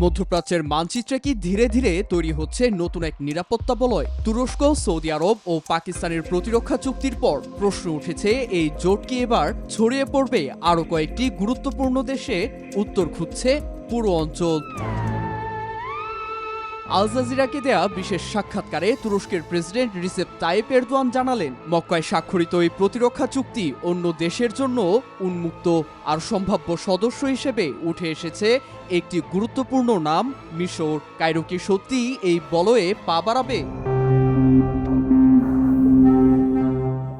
মধ্যপ্রাচ্যের মানচিত্রে কি ধীরে ধীরে তৈরি হচ্ছে নতুন এক নিরাপত্তা বলয়? তুরস্ক, সৌদি আরব ও পাকিস্তানের প্রতিরক্ষা চুক্তির পর প্রশ্ন উঠেছে, এই জোট কি এবার ছড়িয়ে পড়বে আরও কয়েকটি গুরুত্বপূর্ণ দেশে? উত্তর খুঁজছে পুরো অঞ্চল। আল জাজিরাকে দেয়া বিশেষ সাক্ষাৎকারে তুরস্কের প্রেসিডেন্ট রিসেপ তাইপ এরদোয়ান জানালেন, মক্কায় স্বাক্ষরিত এই প্রতিরক্ষা চুক্তি অন্য দেশের জন্য উন্মুক্ত, আর সম্ভাব্য সদস্য হিসেবে উঠে এসেছে একটি গুরুত্বপূর্ণ নাম, মিশর। কায়রো কি সত্যিই এই বলয়ে পা বাড়াবে?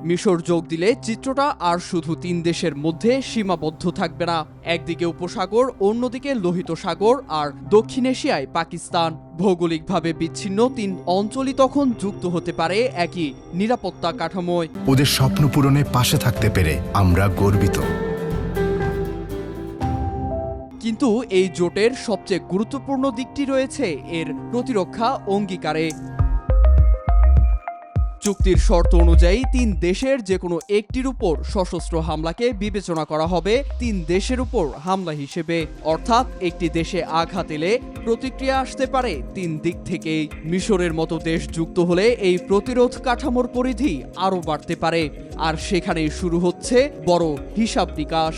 মিশর যোগ দিলে চিত্রটা আর শুধু ৩ দেশের মধ্যে সীমাবদ্ধ থাকবে না। একদিকে উপসাগর, অন্যদিকে লোহিত সাগর আর দক্ষিণ এশিয়ায় পাকিস্তান। ভৌগোলিকভাবে বিচ্ছিন্ন ৩ অঞ্চলই তখন যুক্ত হতে পারে একই নিরাপত্তা কাঠামোয়। ওদের স্বপ্ন পূরণে পাশে থাকতে পেরে আমরা গর্বিত। কিন্তু এই জোটের সবচেয়ে গুরুত্বপূর্ণ দিকটি রয়েছে এর প্রতিরক্ষা অঙ্গীকারে। চুক্তির শর্ত অনুযায়ী ৩ দেশের যে কোনো একটির উপর সশস্ত্র হামলাকে বিবেচনা করা হবে ৩ দেশের উপর হামলা হিসেবে। অর্থাৎ একটি দেশে আঘাত এলে প্রতিক্রিয়া আসতে পারে ৩ দিক থেকেই। মিশরের মতো দেশ যুক্ত হলে এই প্রতিরোধ কাঠামোর পরিধি আরও বাড়তে পারে, আর সেখানেই শুরু হচ্ছে বড় হিসাব নিকাশ।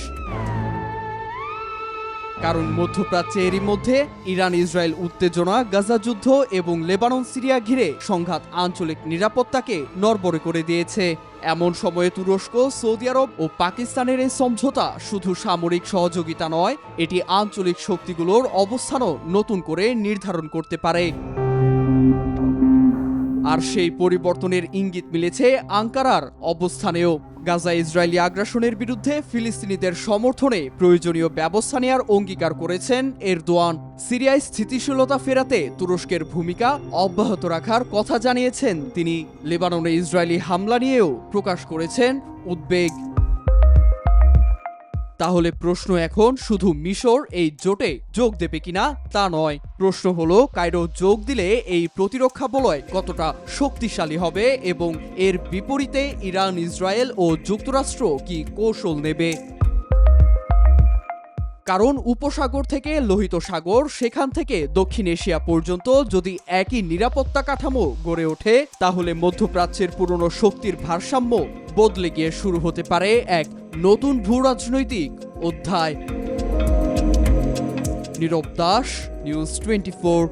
কারণ মধ্যপ্রাচ্যে এরই মধ্যে ইরান ইসরায়েল উত্তেজনা, গাজা যুদ্ধ এবং লেবানন সিরিয়া ঘিরে সংঘাত আঞ্চলিক নিরাপত্তাকে নড়বড়ে করে দিয়েছে। এমন সময়ে তুরস্ক, সৌদি আরব ও পাকিস্তানের এই সমঝোতা শুধু সামরিক সহযোগিতা নয়, এটি আঞ্চলিক শক্তিগুলোর অবস্থানও নতুন করে নির্ধারণ করতে পারে। আর সেই পরিবর্তনের ইঙ্গিত মিলেছে আঙ্কারার অবস্থানেও। গাজা ইসরায়েলি আগ্রাসনের বিরুদ্ধে ফিলিস্তিনিদের সমর্থনে প্রয়োজনীয় ব্যবস্থা নেওয়ার অঙ্গীকার করেছেন এরদোয়ান। সিরিয়ায় স্থিতিশীলতা ফেরাতে তুরস্কের ভূমিকা অব্যাহত রাখার কথা জানিয়েছেন তিনি। লেবাননে ইসরায়েলি হামলা নিয়েও প্রকাশ করেছেন উদ্বেগ। তাহলে প্রশ্ন এখন শুধু মিশর এই জোটে যোগ দেবে কিনা তা নয়। প্রশ্ন হলো, কায়রো যোগ দিলে এই প্রতিরক্ষা বলয় কতটা শক্তিশালী হবে এবং এর বিপরীতে ইরান, ইসরায়েল ও যুক্তরাষ্ট্র কি কৌশল নেবে। কারণ উপসাগর থেকে লোহিত সাগর, সেখান থেকে দক্ষিণ এশিয়া পর্যন্ত যদি একই নিরাপত্তা কাঠামো গড়ে ওঠে, তাহলে মধ্যপ্রাচ্যের পুরনো শক্তির ভারসাম্য বদলে গিয়ে শুরু হতে পারে এক নতুন ভূরাজনৈতিক অধ্যায়। নীরব দাস, নিউজ 24।